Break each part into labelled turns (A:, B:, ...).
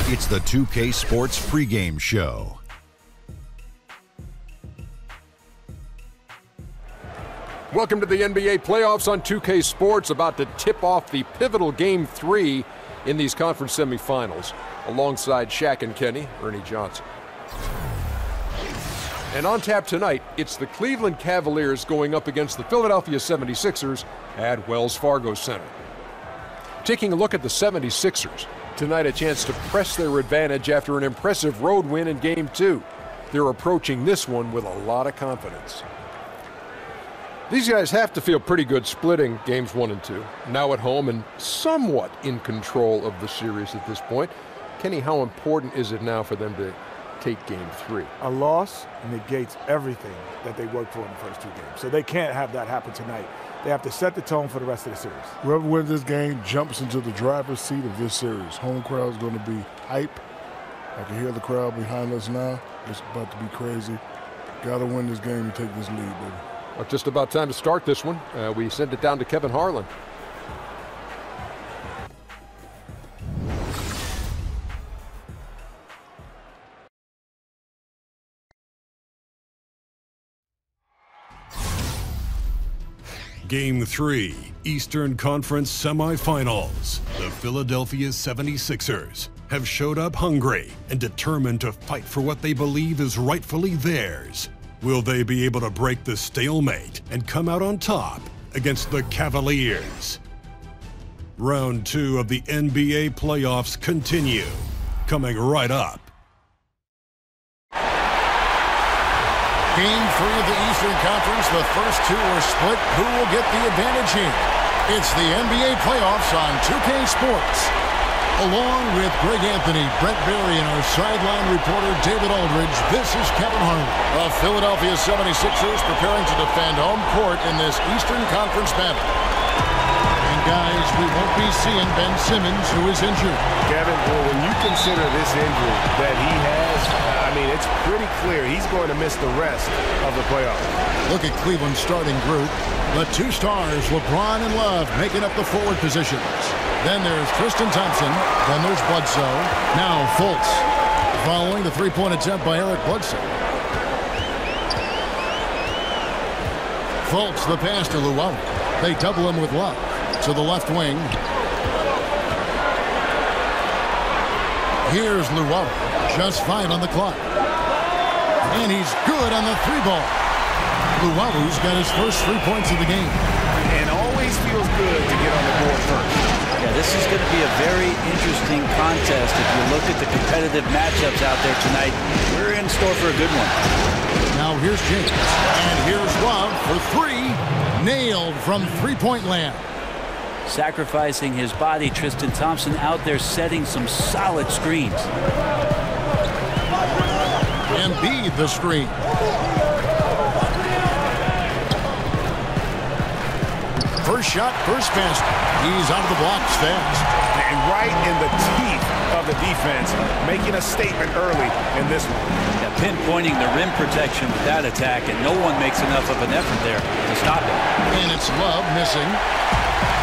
A: It's the 2K Sports pregame show.
B: Welcome to the NBA playoffs on 2K Sports, about to tip off the pivotal Game 3 in these conference semifinals. Alongside Shaq and Kenny, Ernie Johnson. And on tap tonight, it's the Cleveland Cavaliers going up against the Philadelphia 76ers at Wells Fargo Center. Taking a look at the 76ers, tonight a chance to press their advantage after an impressive road win in Game 2. They're approaching this one with a lot of confidence. These guys have to feel pretty good splitting Games 1 and 2, now at home and somewhat in control of the series at this point. Kenny, how important is it now for them to take Game 3?
C: A loss negates everything that they worked for in the first two games. So they can't have that happen tonight. They have to set the tone for the rest of the series.
D: Whoever wins this game jumps into the driver's seat of this series. Home crowd's going to be hype. I can hear the crowd behind us now. It's about to be crazy. Got to win this game and take this lead, baby.
B: Well, just about time to start this one. We send it down to Kevin Harlan.
E: Game 3, Eastern Conference Semifinals. The Philadelphia 76ers have showed up hungry and determined to fight for what they believe is rightfully theirs. Will they be able to break the stalemate and come out on top against the Cavaliers? Round 2 of the NBA playoffs continue, coming right up.
F: Game 3 of the Eastern Conference, the first two are split. Who will get the advantage here? It's the NBA playoffs on 2K Sports. Along with Greg Anthony, Brett Berry, and our sideline reporter David Aldridge, this is Kevin Harlan. The Philadelphia 76ers preparing to defend home court in this Eastern Conference battle. And guys, we won't be seeing Ben Simmons, who is injured.
G: Kevin, well, when you consider this injury that he has, I mean, it's pretty clear he's going to miss the rest of the playoffs.
F: Look at Cleveland's starting group. The two stars, LeBron and Love, making up the forward positions. Then there's Tristan Thompson. Then there's Bledsoe. Now Fultz. Following the three-point attempt by Eric Bledsoe. Fultz, the pass to Luau. They double him with Love. To the left wing. Here's Luau. Just 5 on the clock. And he's good on the three ball. Luau's got his first 3 points of the game.
G: And always feels good to get on the board first.
H: Yeah, this is going to be a very interesting contest. If you look at the competitive matchups out there tonight, we're in store for a good one.
F: Now here's James. And here's Love for 3. Nailed from three-point land.
H: Sacrificing his body, Tristan Thompson out there setting some solid screens.
F: Embiid the screen. First shot, first pass. He's out of the blocks fast.
G: And right in the teeth of the defense, making a statement early in this one.
H: Yeah, pinpointing the rim protection with that attack, and no one makes enough of an effort there to stop it.
F: And it's Love missing.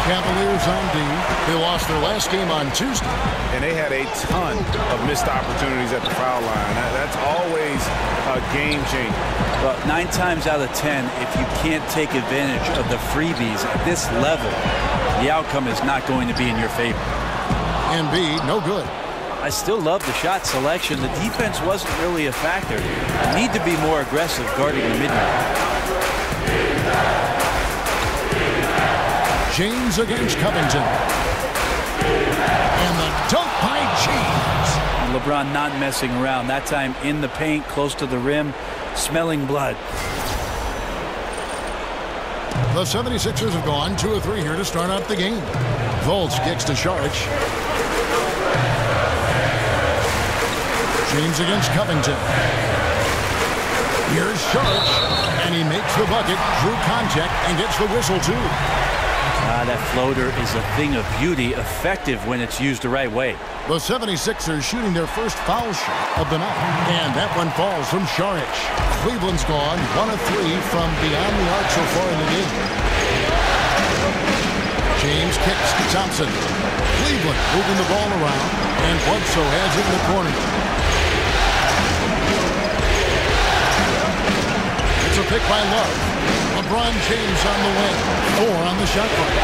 F: Cavaliers on D. They lost their last game on Tuesday.
G: And they had a ton of missed opportunities at the foul line. That's always a game changer.
H: But 9 times out of 10, if you can't take advantage of the freebies at this level, the outcome is not going to be in your favor.
F: Embiid, no good.
H: I still love the shot selection. The defense wasn't really a factor. You need to be more aggressive guarding the mid-range.
F: James against Covington. And the dunk by James.
H: LeBron not messing around. That time in the paint, close to the rim, smelling blood.
F: The 76ers have gone 2 of 3 here to start out the game. Fultz kicks to Saric. James against Covington. Here's Saric. And he makes the bucket, drew contact, and gets the whistle too.
H: That floater is a thing of beauty, effective when it's used the right way.
F: The 76ers shooting their first foul shot of the night. And that one falls from Saric. Cleveland's gone 1 of 3 from beyond the arc so far in the game. James kicks to Thompson. Cleveland moving the ball around, and Bledsoe has it in the corner. It's a pick by Love. LeBron James on the wing. 4 on the shot clock.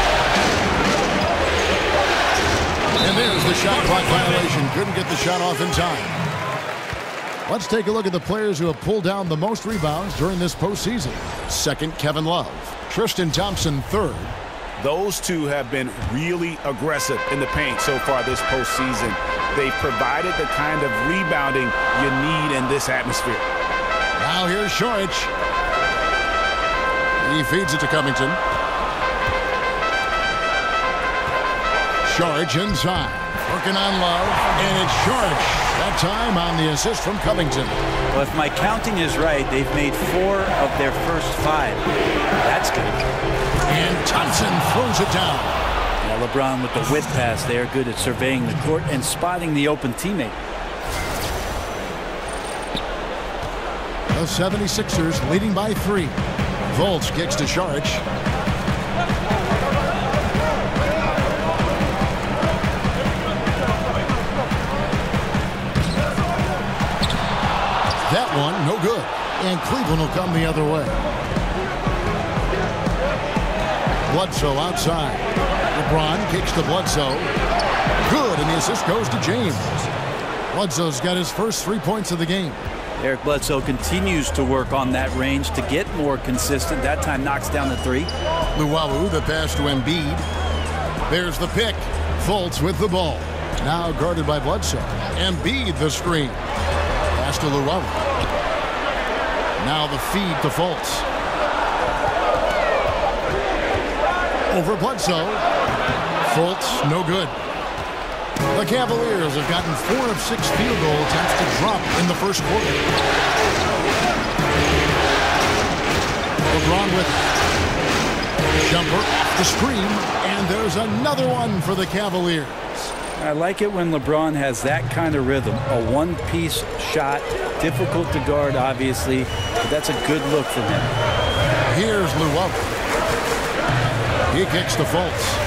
F: And there's the shot clock violation. Couldn't get the shot off in time. Let's take a look at the players who have pulled down the most rebounds during this postseason. Second, Kevin Love. Tristan Thompson, third.
I: Those two have been really aggressive in the paint so far this postseason. They've provided the kind of rebounding you need in this atmosphere.
F: Now here's Šorić. He feeds it to Covington. Šorić inside. Working on Love. And it's Šorić. That time on the assist from Covington.
H: Well, if my counting is right, they've made 4 of their first 5. That's good.
F: And Thompson throws it down.
H: Now LeBron with the whip pass there, good at surveying the court and spotting the open teammate.
F: The 76ers leading by 3. Fultz kicks to Šorić. That one, no good. And Cleveland will come the other way. Bledsoe outside. LeBron kicks to Bledsoe. Good, and the assist goes to James. Bledsoe's got his first 3 points of the game.
H: Eric Bledsoe continues to work on that range to get more consistent. That time knocks down the 3.
F: Luwawu, the pass to Embiid. There's the pick. Fultz with the ball. Now guarded by Bledsoe. Embiid the screen. Pass to Luwawu. Now the feed to Fultz. Over Bledsoe. Fultz, no good. The Cavaliers have gotten 4 of 6 field goal attempts to drop in the first quarter. LeBron with jumper off the screen, and there's another one for the Cavaliers.
H: I like it when LeBron has that kind of rhythm. A one-piece shot, difficult to guard, obviously, but that's a good look from him.
F: Here's Luwawu. He kicks to Fultz.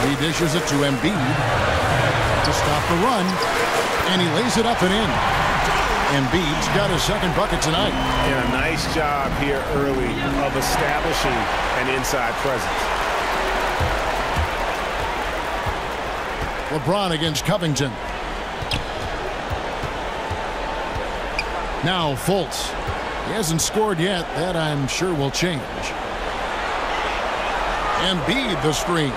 F: He dishes it to Embiid to stop the run, and he lays it up and in. Embiid's got his second bucket tonight.
I: And a nice job here early of establishing an inside presence.
F: LeBron against Covington. Now Fultz. He hasn't scored yet. That I'm sure will change. Embiid the screen.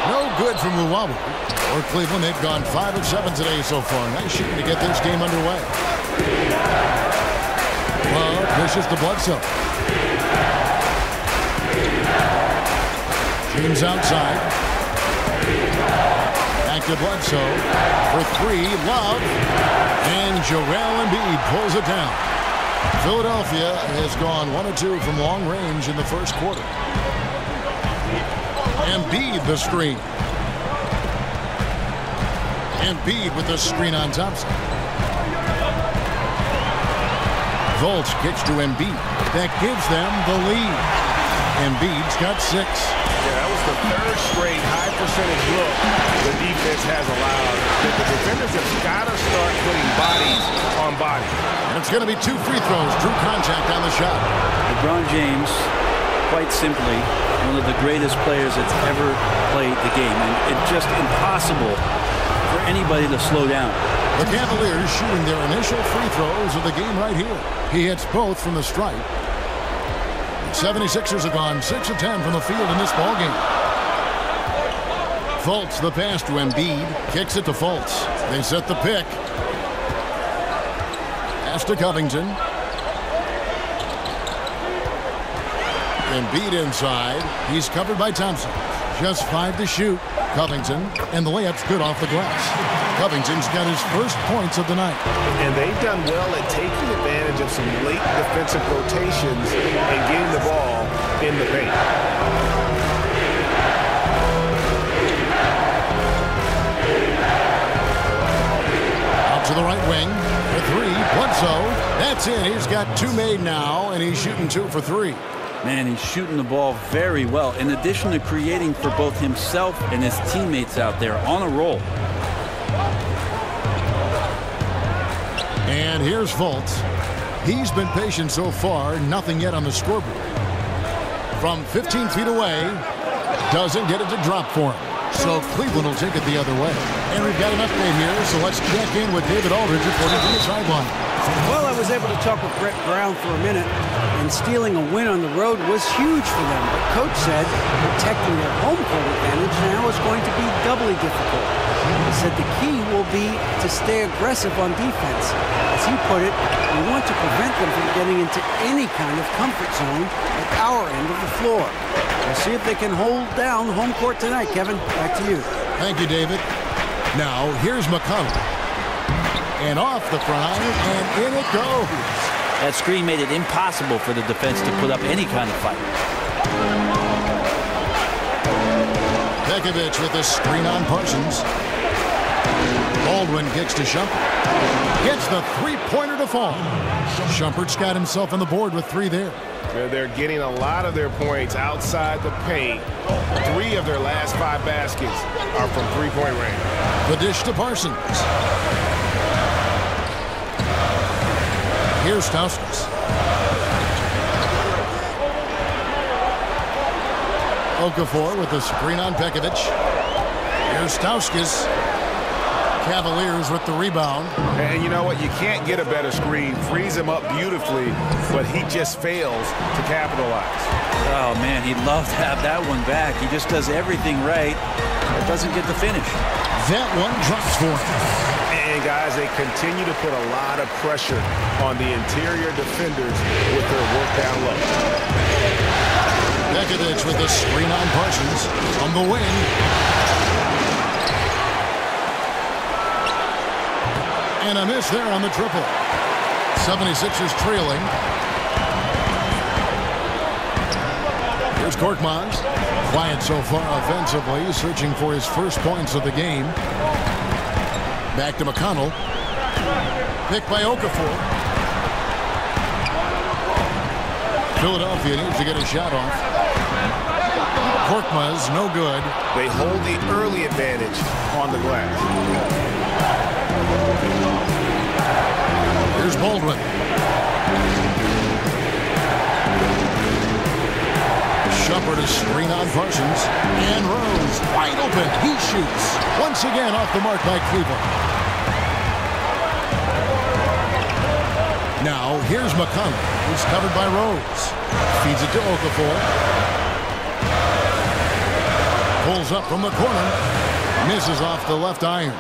F: No good from Luwawu. For Cleveland, they've gone 5 of 7 today so far. Nice shooting to get this game underway. Love pushes to Bledsoe. James outside. Back to Bledsoe for 3. Love. And Joel Embiid pulls it down. Philadelphia has gone 1 of 2 from long range in the first quarter. Embiid the screen. Embiid with the screen on Thompson. Fultz kicks to Embiid. That gives them the lead. Embiid's got 6.
I: Yeah, that was the 3rd straight high percentage look the defense has allowed. The defenders have got to start putting bodies on bodies.
F: And it's going to be 2 free throws. Drew contact on the shot.
H: LeBron James, quite simply, one of the greatest players that's ever played the game. And it's just impossible for anybody to slow down.
F: The Cavaliers shooting their initial free throws of the game right here. He hits both from the stripe. The 76ers have gone 6 of 10 from the field in this ballgame. Fultz the pass to Embiid. Kicks it to Fultz. They set the pick. Pass to Covington. Embiid inside. He's covered by Thompson. Just 5 to shoot. Covington, and the layup's good off the glass. Covington's got his first points of the night.
I: And they've done well at taking advantage of some late defensive rotations and getting the ball in the paint.
F: Out to the right wing. For 3, Bledsoe. That's it. He's got 2 made now, and he's shooting 2 for 3.
H: Man, he's shooting the ball very well, in addition to creating for both himself and his teammates out there on a roll.
F: And here's Fultz. He's been patient so far, nothing yet on the scoreboard. From 15 feet away, doesn't get it to drop for him. So Cleveland will take it the other way. And we've got an update here, so let's check in with David Aldridge reporting from the sideline.
J: Well, I was able to talk with Brett Brown for a minute, and stealing a win on the road was huge for them. But Coach said protecting their home court advantage now is going to be doubly difficult. He said the key will be to stay aggressive on defense. As he put it, we want to prevent them from getting into any kind of comfort zone at our end of the floor. We'll see if they can hold down home court tonight. Kevin, back to you.
F: Thank you, David. Now, here's McConnell. And off the front iron, and in it goes.
H: That screen made it impossible for the defense to put up any kind of fight.
F: Pekovic with a screen on Parsons. Baldwin kicks to Shumpert. Gets the three-pointer to fall. Shumpert's got himself on the board with 3 there.
G: They're getting a lot of their points outside the paint. 3 of their last 5 baskets are from three-point range.
F: The dish to Parsons. Here's Stauskas. Okafor with the screen on Pekovic. Here's Stauskas. Cavaliers with the rebound.
G: And you know what? You can't get a better screen. Frees him up beautifully, but he just fails to capitalize.
H: Oh, man, he'd love to have that one back. He just does everything right, but doesn't get the finish.
F: That one drops for him.
G: And, guys, they continue to put a lot of pressure on the interior defenders with their work down low.
F: Pekovic with the screen on Parsons. On the wing. And a miss there on the triple. 76ers trailing. Here's Korkmaz. Quiet so far offensively, searching for his first points of the game. Back to McConnell. Picked by Okafor. Philadelphia needs to get a shot off. Korkmaz, no good.
G: They hold the early advantage on the glass.
F: Here's Baldwin. Shumpert a screen on Parsons. And Rose wide open. He shoots. Once again off the mark by Cleveland. Now here's McConnell, who's covered by Rose. Feeds it to Okafor. Pulls up from the corner. Misses off the left iron.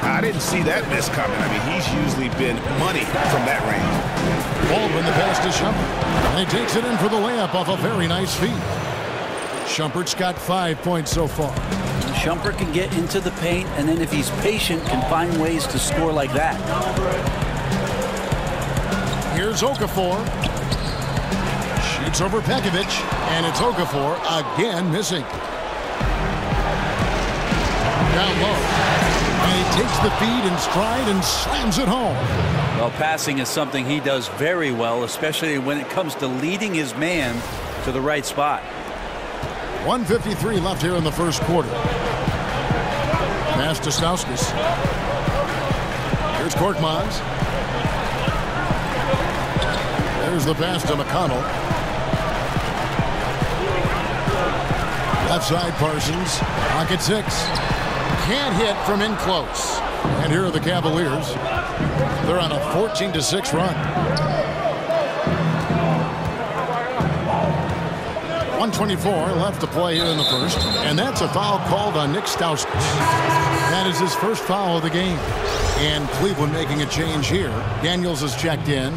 G: I didn't see that miss coming. I mean, he's usually been money from that range.
F: Baldwin the pass to Shumpert. And he takes it in for the layup off a very nice feed. Shumpert's got 5 points so far.
H: Shumpert can get into the paint, and then if he's patient, can find ways to score like that.
F: Here's Okafor. Shoots over Pekovic, and it's Okafor again missing. Down low. And he takes the feed in stride and slams it home.
H: Well, passing is something he does very well, especially when it comes to leading his man to the right spot.
F: 1:53 left here in the first quarter. Pass to Stauskas. Here's Korkmaz. There's the pass to McConnell. Left side Parsons. Pocket 6. Can't hit from in close. And here are the Cavaliers. They're on a 14-6 run. 1:24 left to play here in the first. And that's a foul called on Nick Stauskas. That is his first foul of the game. And Cleveland making a change here. Daniels is checked in.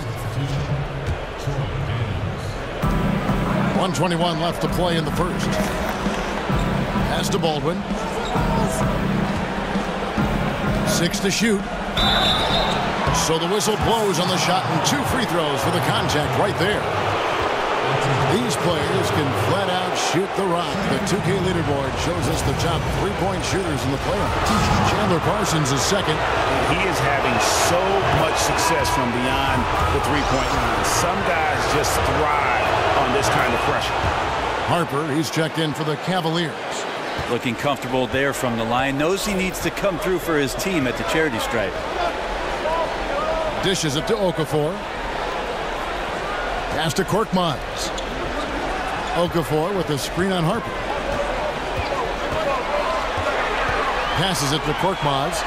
F: 1:21 left to play in the first. Pass to Baldwin. 6 to shoot. So the whistle blows on the shot and 2 free throws for the contact right there. These players can flat out shoot the rock. The 2K leaderboard shows us the top 3-point shooters in the playoffs. Chandler Parsons is second.
I: He is having so much success from beyond the 3-point line. Some guys just thrive on this kind of pressure.
F: Harper, he's checked in for the Cavaliers.
H: Looking comfortable there from the line. Knows he needs to come through for his team at the charity stripe.
F: Dishes it to Okafor. Pass to Korkmaz. Okafor with the screen on Harper. Passes it to Korkmaz.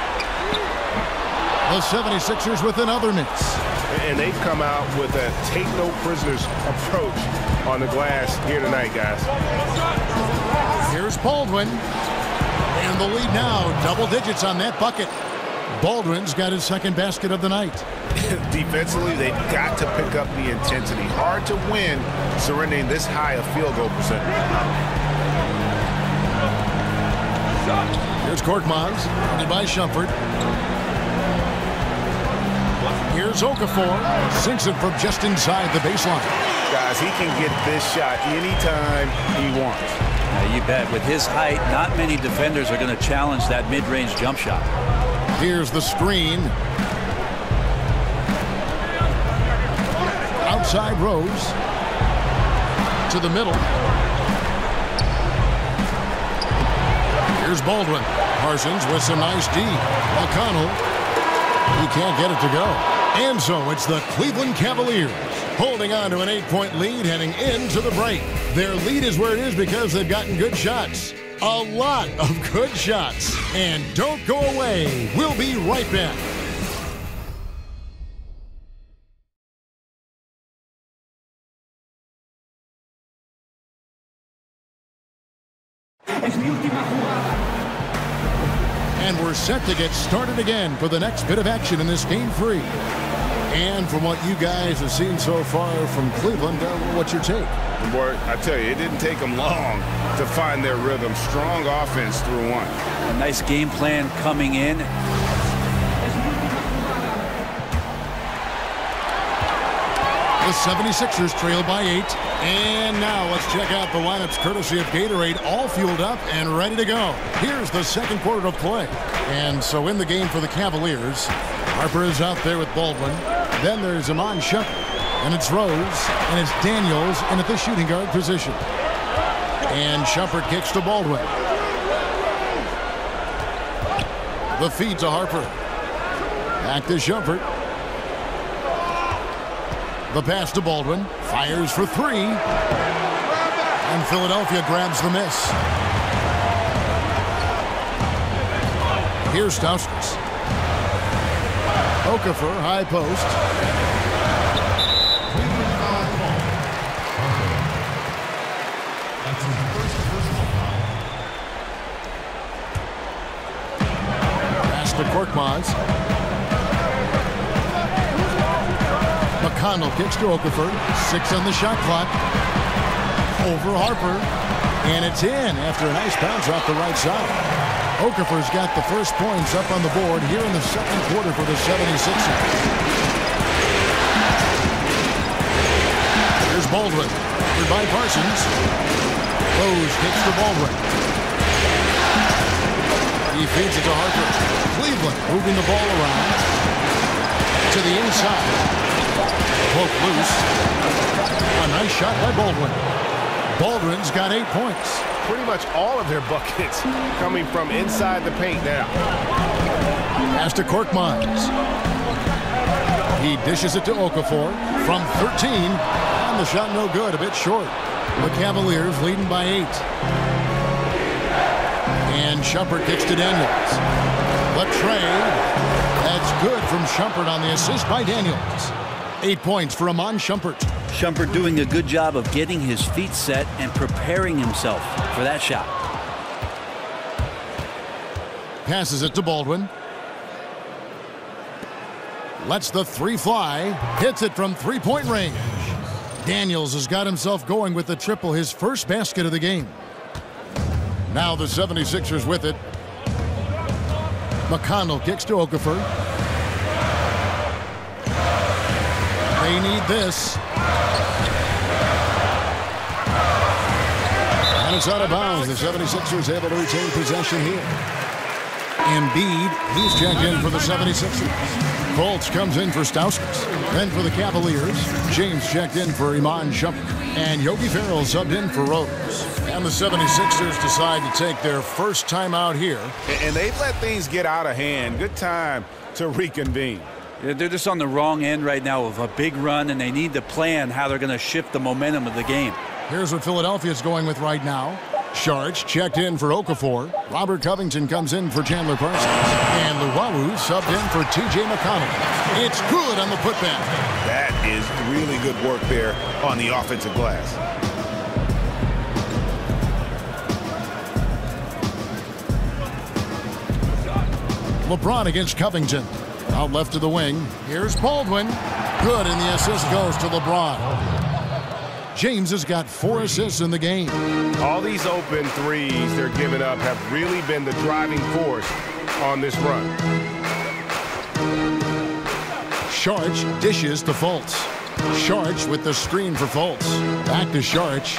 F: The 76ers with another miss.
G: And they've come out with a take-no-prisoners approach on the glass here tonight, guys.
F: Here's Baldwin. And the lead now, double digits on that bucket. Baldwin's got his second basket of the night.
G: Defensively, they've got to pick up the intensity. Hard to win surrendering this high a field goal percentage.
F: Here's Korkmaz, guarded by Shumpert. Here's Okafor, sinks it from just inside the baseline.
G: Guys, he can get this shot anytime he wants.
H: You bet. With his height, not many defenders are going to challenge that mid-range jump shot.
F: Here's the screen. Outside Rose. To the middle. Here's Baldwin. Parsons with some nice D. O'Connell. He can't get it to go. And so it's the Cleveland Cavaliers holding on to an 8-point lead heading into the break. Their lead is where it is because they've gotten good shots. A lot of good shots. And don't go away. We'll be right back. And we're set to get started again for the next bit of action in this game 3. And from what you guys have seen so far from Cleveland, what's your take?
G: Boy, I tell you, it didn't take them long to find their rhythm. Strong offense through one.
H: A nice game plan coming in.
F: The 76ers trail by 8. And now let's check out the lineups courtesy of Gatorade, all fueled up and ready to go. Here's the second quarter of play. And so in the game for the Cavaliers, Harper is out there with Baldwin. Then there's Iman Shumpert, and it's Rose, and it's Daniels in at the shooting guard position. And Shumpert kicks to Baldwin. The feed to Harper. Back to Shumpert. The pass to Baldwin. Fires for 3. And Philadelphia grabs the miss. Here's Stauskas. Okafor, high post. Pass to Korkmaz. McConnell kicks to Okafor. 6 on the shot clock. Over Harper. And it's in after a nice bounce off the right side. Okafor's got the first points up on the board here in the second quarter for the 76ers. Here's Baldwin. Covered by Parsons. Rose kicks to Baldwin. He feeds it to Harper. Cleveland moving the ball around. To the inside. Poke loose. A nice shot by Baldwin. Baldwin's got 8 points.
G: Pretty much all of their buckets coming from inside the paint now.
F: Pass to Korkmaz. He dishes it to Okafor from 13. And the shot no good, a bit short. The Cavaliers leading by 8. And Shumpert kicks to Daniels. The trade. That's good from Shumpert on the assist by Daniels. 8 points for Iman Shumpert.
H: Shumpert doing a good job of getting his feet set and preparing himself for that shot.
F: Passes it to Baldwin. Lets the 3 fly. Hits it from 3-point range. Daniels has got himself going with the triple, his first basket of the game. Now the 76ers with it. McConnell kicks to Okafor. They need this. And it's out of bounds. The 76ers able to retain possession here. Embiid, he's checked in for the 76ers. Colts comes in for Stauskas. Then for the Cavaliers, James checked in for Iman Shumpert. And Yogi Ferrell subbed in for Rose. And the 76ers decide to take their first time out here.
I: And they've let things get out of hand. Good time to reconvene.
H: They're just on the wrong end right now of a big run, and they need to plan how they're going to shift the momentum of the game.
F: Here's what Philadelphia's going with right now. Sharch checked in for Okafor. Robert Covington comes in for Chandler Parsons. And Luwawu subbed in for T.J. McConnell. It's good on the putback.
I: That is really good work there on the offensive glass.
F: LeBron against Covington. Out left to the wing. Here's Baldwin. Good, and the assist goes to LeBron. James has got 4 assists in the game.
G: All these open threes they're giving up have really been the driving force on this run.
F: Sharch dishes to Fultz. Sharch with the screen for Fultz. Back to Sharch.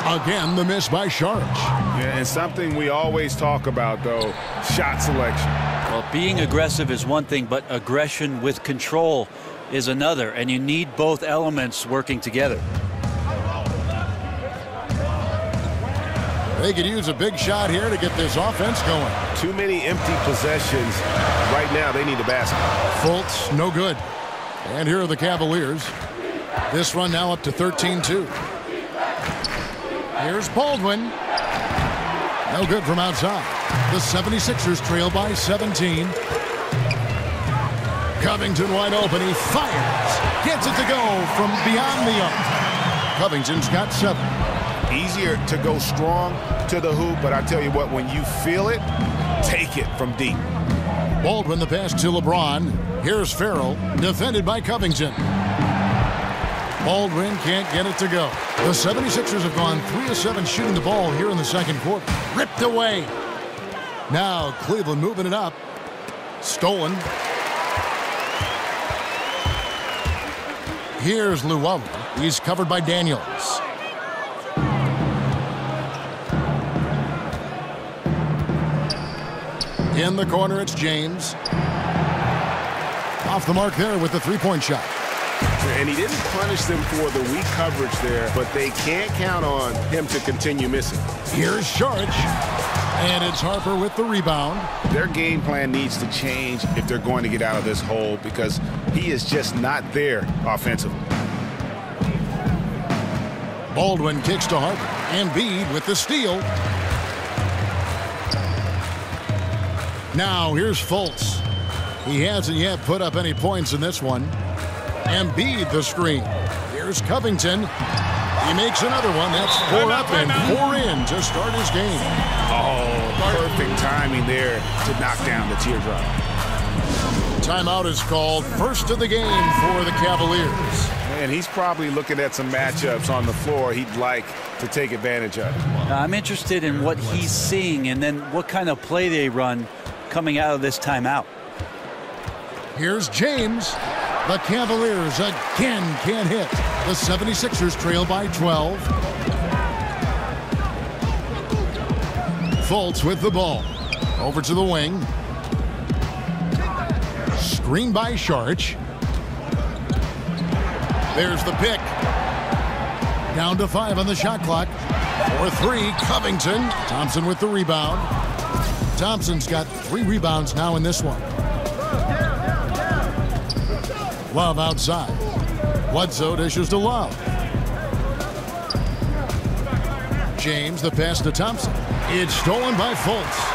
F: Again, the miss by Sharch.
G: Yeah, and something we always talk about, though, shot selection.
H: Well, being aggressive is one thing, but aggression with control is another, and you need both elements working together.
F: They could use a big shot here to get this offense going.
G: Too many empty possessions. Right now, they need a basket.
F: Fultz, no good. And here are the Cavaliers. This run now up to 13-2. Here's Baldwin. No good from outside. The 76ers trail by 17. Covington wide open. He fires. Gets it to go from beyond the arc. Covington's got 7.
G: Easier to go strong to the hoop, but I tell you what, when you feel it, take it from deep.
F: Baldwin the pass to LeBron. Here's Ferrell, defended by Covington. Baldwin can't get it to go. The 76ers have gone 3 of 7 shooting the ball here in the second quarter. Ripped away. Now Cleveland moving it up. Stolen. Here's Luwawu. He's covered by Daniels. In the corner, it's James. Off the mark there with the three-point shot.
G: And he didn't punish them for the weak coverage there, but they can't count on him to continue missing.
F: Here's Sharch. And it's Harper with the rebound.
I: Their game plan needs to change if they're going to get out of this hole, because he is just not there offensively.
F: Baldwin kicks to Harper. Embiid with the steal. Now here's Fultz. He hasn't yet put up any points in this one. Embiid the screen. Here's Covington. He makes another one. That's 4 up and 4 in to start his game.
I: Oh, perfect timing there to knock down the teardrop.
F: Timeout is called. First of the game for the Cavaliers.
G: And he's probably looking at some matchups on the floor he'd like to take advantage of.
H: I'm interested in what he's seeing and then what kind of play they run coming out of this timeout.
F: Here's James. The Cavaliers again can't hit. The 76ers trail by 12. Fultz with the ball. Over to the wing. Screen by Sharch. There's the pick. Down to 5 on the shot clock. 4-3, Covington. Thompson with the rebound. Thompson's got 3 rebounds now in this one. Love outside. Bledsoe dishes to Love. James, the pass to Thompson. It's stolen by Fultz.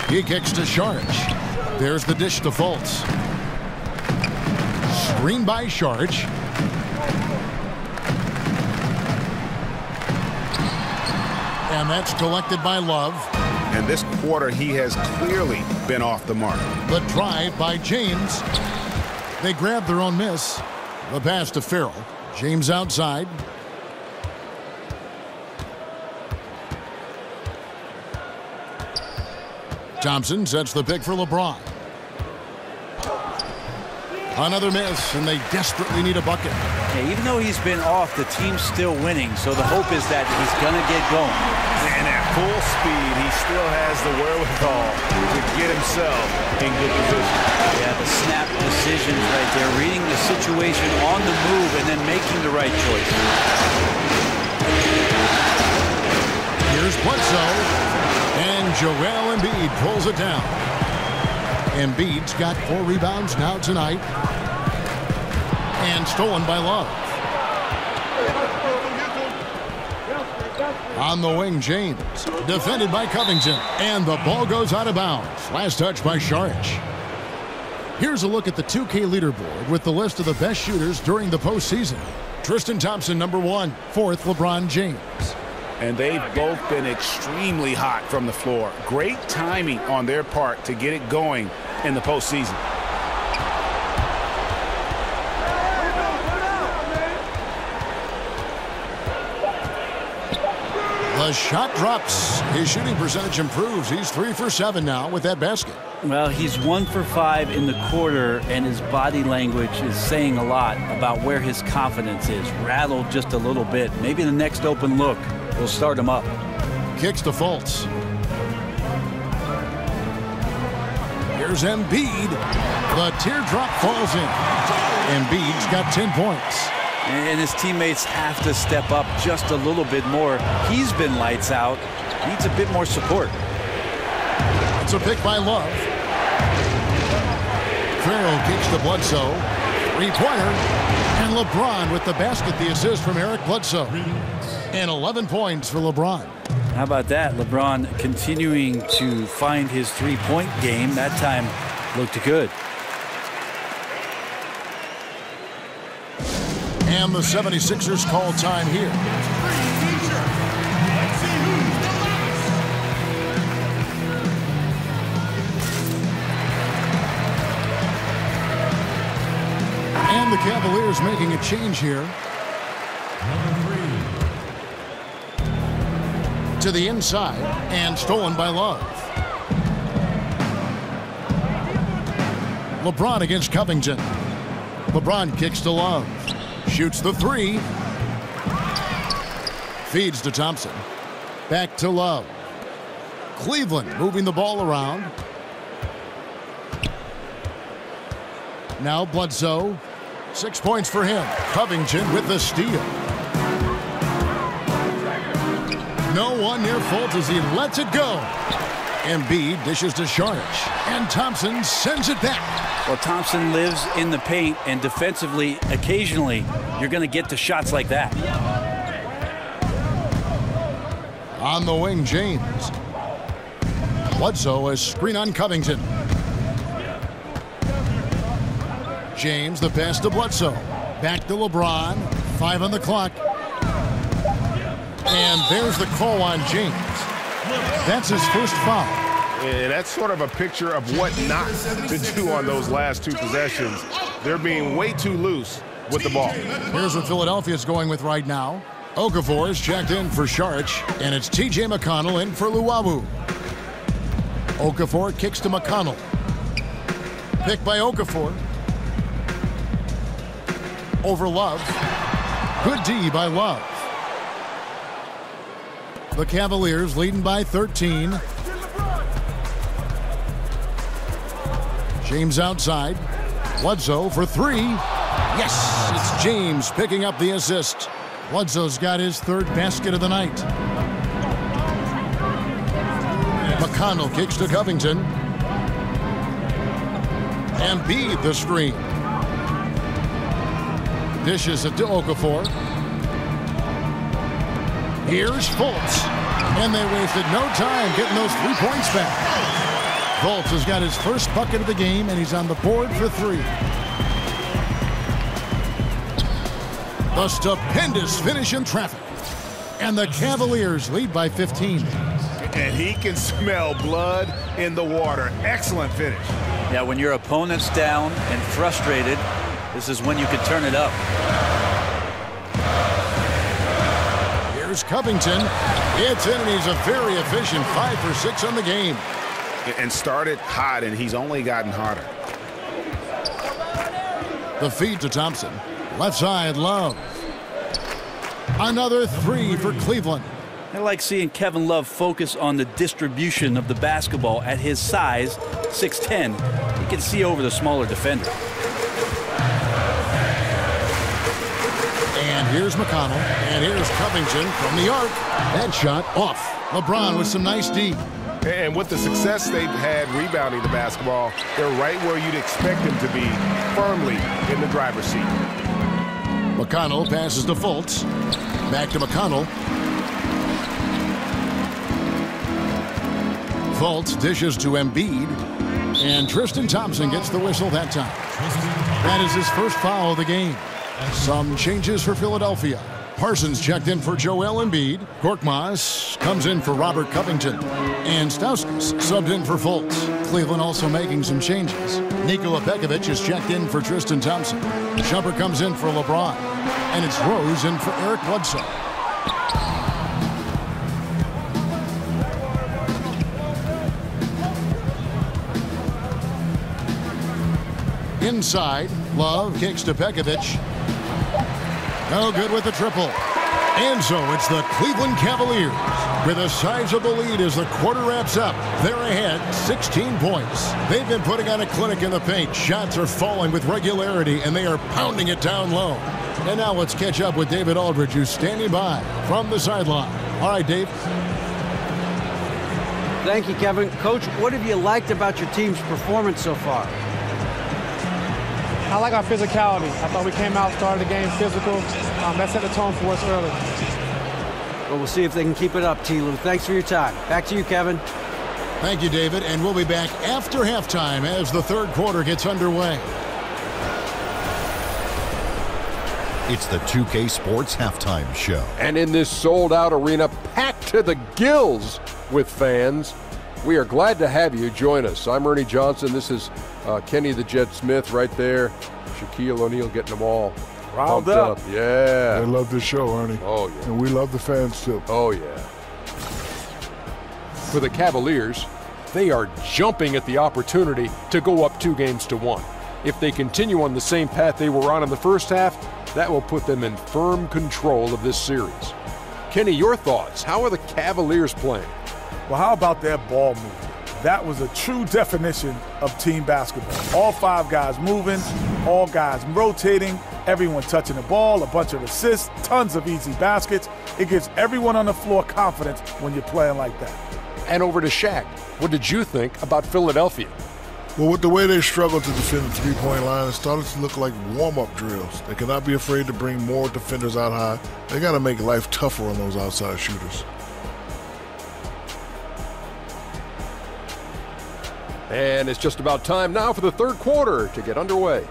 F: He kicks to Sharch. There's the dish to Fultz. Screen by Sharch. And that's collected by Love.
I: And this quarter, he has clearly been off the mark.
F: The drive by James. They grab their own miss. The pass to Ferrell. James outside. Thompson sets the pick for LeBron. Another miss, and they desperately need a bucket.
H: Yeah, even though he's been off, the team's still winning, so the hope is that he's going to get going.
I: And that full speed, he still has the wherewithal to get himself in good position.
H: Yeah, the snap decisions right there, reading the situation on the move and then making the right choice.
F: Here's Bledsoe, and Joel Embiid pulls it down. Embiid's got 4 rebounds now tonight, and stolen by Love. On the wing, James, defended by Covington, and the ball goes out of bounds. Last touch by Saric. Here's a look at the 2K leaderboard with the list of the best shooters during the postseason. Tristan Thompson, number 1, 4th, LeBron James.
I: And they've both been extremely hot from the floor. Great timing on their part to get it going in the postseason.
F: The shot drops. His shooting percentage improves. He's 3 for 7 now with that basket.
H: Well, he's 1 for 5 in the quarter, and his body language is saying a lot about where his confidence is. Rattled just a little bit. Maybe the next open look will start him up.
F: Kicks to Fultz. Here's Embiid. The teardrop falls in. Embiid's got 10 points.
H: And his teammates have to step up just a little bit more. He's been lights out. Needs a bit more support.
F: It's a pick by Love. Farrell kicks to Bledsoe. 3-pointer. And LeBron with the basket, the assist from Eric Bledsoe. And 11 points for LeBron.
H: How about that? LeBron continuing to find his 3-point game. That time looked good.
F: And the 76ers call time here. And the Cavaliers making a change here. To the inside, and stolen by Love. LeBron against Covington. LeBron kicks to Love. Shoots the 3. Feeds to Thompson. Back to Love. Cleveland moving the ball around. Now Bledsoe. 6 points for him. Covington with the steal. No one near Fultz as he lets it go. Embiid dishes to Saric. And Thompson sends it back.
H: Well, Thompson lives in the paint, and defensively, occasionally, you're going to get to shots like that.
F: On the wing, James. Bledsoe is screen on Covington. James, the pass to Bledsoe. Back to LeBron. 5 on the clock. And there's the call on James. That's his first foul.
G: And that's sort of a picture of what not to do on those last 2 possessions. They're being way too loose with the ball.
F: Here's what Philadelphia's going with right now. Okafor is checked in for Saric, and it's T.J. McConnell in for Luwawu. Okafor kicks to McConnell. Picked by Okafor. Over Love. Good D by Love. The Cavaliers leading by 13. James outside. Bledsoe for 3. Yes, it's James picking up the assist. Bledsoe's got his 3rd basket of the night. McConnell kicks to Covington. Embiid the screen. Dishes it to Okafor. Here's Fultz. And they wasted no time getting those 3 points back. Fultz has got his first bucket of the game, and he's on the board for 3. The stupendous finish in traffic. And the Cavaliers lead by 15.
G: And he can smell blood in the water. Excellent finish.
H: Yeah, when your opponent's down and frustrated, this is when you can turn it up.
F: Here's Covington. It's in, and he's a very efficient 5 for 6 on the game.
G: And started hot, and he's only gotten hotter.
F: The feed to Thompson. Left side, Love. Another 3 for Cleveland.
H: I like seeing Kevin Love focus on the distribution of the basketball at his size, 6'10". He can see over the smaller defender.
F: And here's McConnell, and here's Covington from the arc. That shot off. LeBron with some nice D.
G: And with the success they've had rebounding the basketball, they're right where you'd expect them to be, firmly in the driver's seat.
F: McConnell passes to Fultz. Back to McConnell. Fultz dishes to Embiid. And Tristan Thompson gets the whistle that time. That is his first foul of the game. Some changes for Philadelphia. Parsons checked in for Joel Embiid. Korkmaz comes in for Robert Covington. And Stauskas subbed in for Fultz. Cleveland also making some changes. Nikola Pekovic is checked in for Tristan Thompson. Shumpert comes in for LeBron. And it's Rose in for Eric Bledsoe. Inside, Love kicks to Pekovic. No good with the triple. And so it's the Cleveland Cavaliers with a sizable lead as the quarter wraps up. They're ahead 16 points. They've been putting on a clinic in the paint. Shots are falling with regularity, and they are pounding it down low. And now let's catch up with David Aldridge, who's standing by from the sideline. All right, Dave.
J: Thank you, Kevin. Coach, what have you liked about your team's performance so far?
K: I like our physicality. I thought we came out, started the game physical. That set the tone for us early.
J: Well, we'll see if they can keep it up, T. Lou. Thanks for your time. Back to you, Kevin.
F: Thank you, David. And we'll be back after halftime as the third quarter gets underway.
A: It's the 2K Sports Halftime Show.
B: And in this sold-out arena packed to the gills with fans, we are glad to have you join us. I'm Ernie Johnson. This is Kenny the Jet Smith right there. Shaquille O'Neal getting them all
C: riled
B: up. Yeah.
D: They love this show, Ernie.
B: Oh, yeah.
D: And we love the fans, too.
B: Oh, yeah. For the Cavaliers, they are jumping at the opportunity to go up 2-1. If they continue on the same path they were on in the first half, that will put them in firm control of this series. Kenny, your thoughts? How are the Cavaliers playing?
C: Well, how about their ball movement? That was a true definition of team basketball. All 5 guys moving, all guys rotating, everyone touching the ball, a bunch of assists, tons of easy baskets. It gives everyone on the floor confidence when you're playing like that.
B: And over to Shaq. What did you think about Philadelphia?
D: Well, with the way they struggled to defend the three-point line, it started to look like warm-up drills. They cannot be afraid to bring more defenders out high. They got to make life tougher on those outside shooters.
B: And it's just about time now for the third quarter to get underway.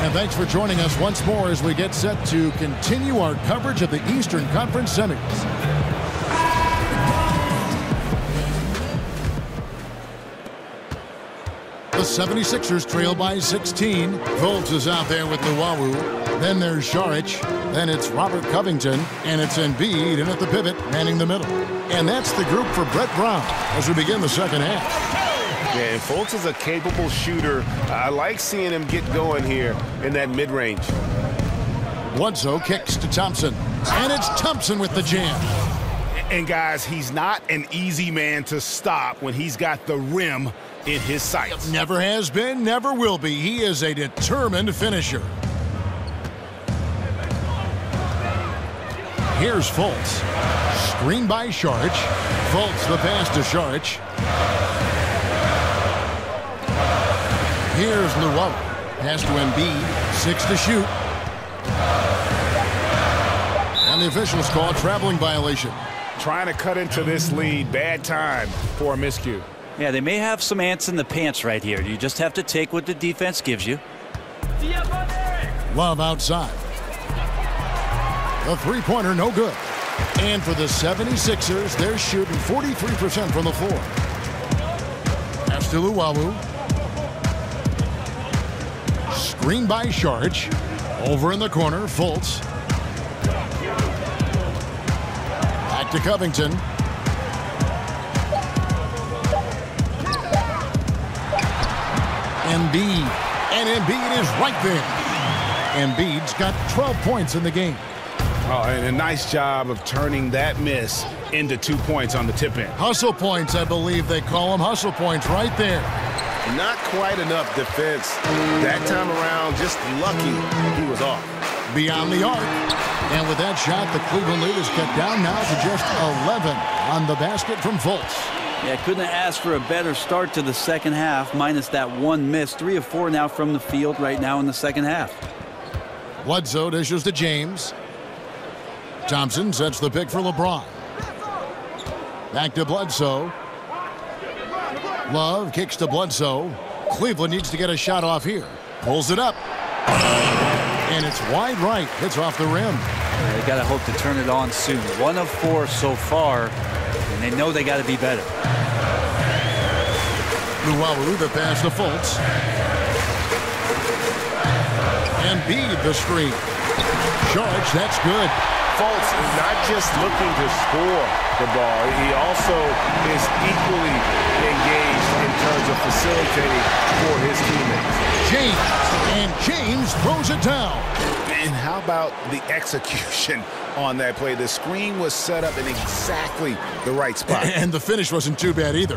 F: And thanks for joining us once more as we get set to continue our coverage of the Eastern Conference Semis. The 76ers trail by 16. Fultz is out there with Luwawu. Then there's Šarić. Then it's Robert Covington. And it's Embiid in at the pivot, manning the middle. And that's the group for Brett Brown as we begin the second half.
G: Yeah, and Fultz is a capable shooter. I like seeing him get going here in that mid-range.
F: Bledsoe kicks to Thompson. And it's Thompson with the jam.
I: And guys, he's not an easy man to stop when he's got the rim in his sights.
F: Never has been, never will be. He is a determined finisher. Here's Fultz. Screen by Šarić. Fultz the pass to Šarić. Here's Luwawu. Pass to Embiid. 6 to shoot. And the officials call a traveling violation.
I: Trying to cut into this lead. Bad time for a miscue.
H: Yeah, they may have some ants in the pants right here. You just have to take what the defense gives you.
F: Love outside. The three-pointer, no good. And for the 76ers, they're shooting 43% from the floor. Pass to Luwawu. Screen by Šarić. Over in the corner, Fultz. Back to Covington. Embiid. And Embiid is right there. Embiid's got 12 points in the game.
I: Oh, and a nice job of turning that miss into 2 points on the tip in.
F: Hustle points, I believe they call them. Hustle points right there.
G: Not quite enough defense. That time around, just lucky he was off.
F: Beyond the arc. And with that shot, the Cleveland lead is cut down now to just 11 on the basket from Fultz.
H: Yeah, couldn't have asked for a better start to the second half, minus that one miss. 3 of 4 now from the field right now in the second half.
F: Bledsoe dishes to James. Thompson sets the pick for LeBron. Back to Bledsoe. Love kicks to Bledsoe. Cleveland needs to get a shot off here. Pulls it up. And it's wide right. Hits off the rim.
H: They got to hope to turn it on soon. 1 of 4 so far, and they know they got to be better.
F: Luwawu the pass to Fultz. Embiid the screen. Charge, that's good.
G: Fultz is not just looking to score the ball. He also is equally engaged in terms of facilitating for his teammates.
F: James throws it down.
I: And how about the execution on that play? The screen was set up in exactly the right spot.
F: And the finish wasn't too bad either.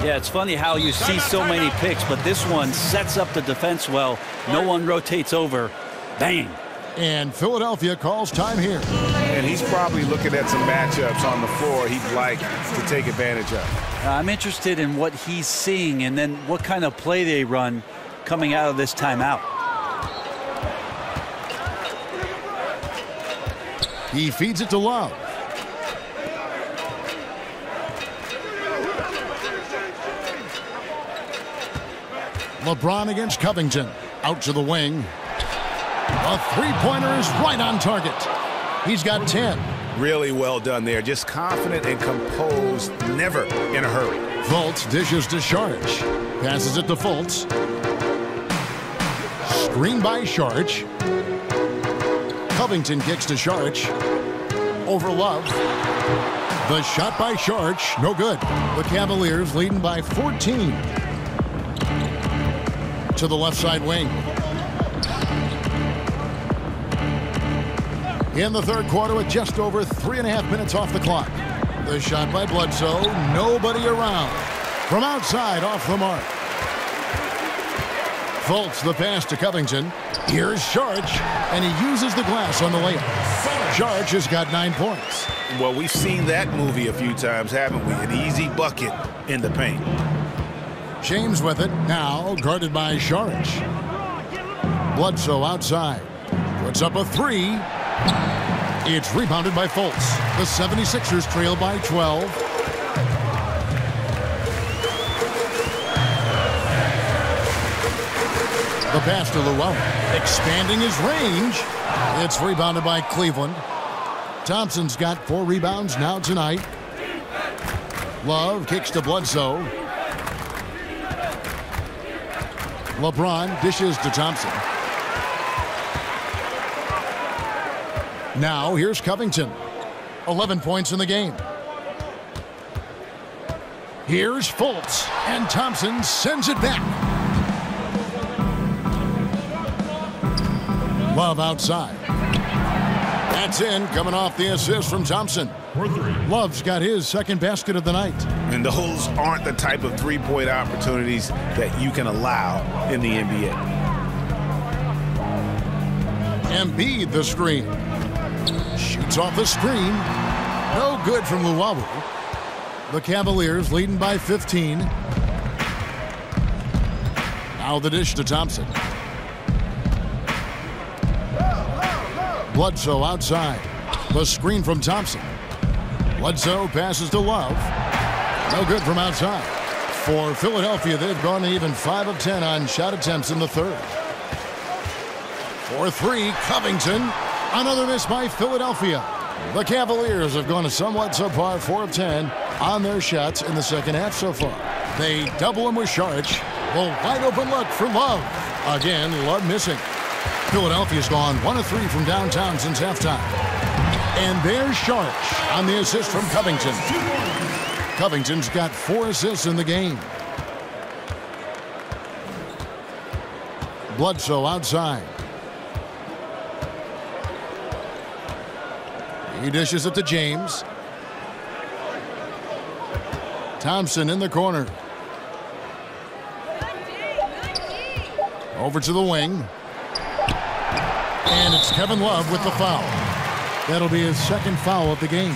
H: Yeah, it's funny how you see so many picks, but this one sets up the defense well. No one rotates over. Bang.
F: And Philadelphia calls time here.
I: And he's probably looking at some matchups on the floor he'd like to take advantage of.
H: I'm interested in what he's seeing and then what kind of play they run coming out of this timeout.
F: He feeds it to Love. LeBron against Covington. Out to the wing. A three-pointer is right on target. He's got 10.
I: Really well done there. Just confident and composed, never in a hurry.
F: Fultz dishes to Saric. Passes it to Fultz. Screen by Saric. Covington kicks to Saric. Over Love. The shot by Saric, no good. The Cavaliers leading by 14. To the left side wing. In the third quarter with just over 3.5 minutes off the clock. The shot by Bledsoe, nobody around. From outside, off the mark. Fultz the pass to Covington. Here's Saric, and he uses the glass on the layup. Saric has got 9 points.
I: Well, we've seen that movie a few times, haven't we? An easy bucket in the paint.
F: James with it, now guarded by Saric. Bledsoe outside. Puts up a three. It's rebounded by Fultz. The 76ers trail by 12. The pass to Luwawu, expanding his range. It's rebounded by Cleveland. Thompson's got 4 rebounds now tonight. Love kicks to Bledsoe. LeBron dishes to Thompson. Now here's Covington. 11 points in the game. Here's Fultz, and Thompson sends it back. Love outside. That's in, coming off the assist from Thompson. Love's got his second basket of the night.
I: And those aren't the type of three-point opportunities that you can allow in the NBA.
F: Embiid the screen. Shoots off the screen. No good from Luwawu. The Cavaliers leading by 15. Now the dish to Thompson. Bledsoe outside. The screen from Thompson. Bledsoe passes to Love. No good from outside. For Philadelphia, they've gone to even 5 of 10 on shot attempts in the third. 4-3, Covington. Another miss by Philadelphia. The Cavaliers have gone a somewhat subpar 4 of 10 on their shots in the second half so far. They double him with Saric. The wide open look for Love. Again, Love missing. Philadelphia's gone 1 of 3 from downtown since halftime. And there's Saric on the assist from Covington. Covington's got 4 assists in the game. Bledsoe outside. He dishes it to James. Thompson in the corner. Over to the wing. And it's Kevin Love with the foul. That'll be his second foul of the game.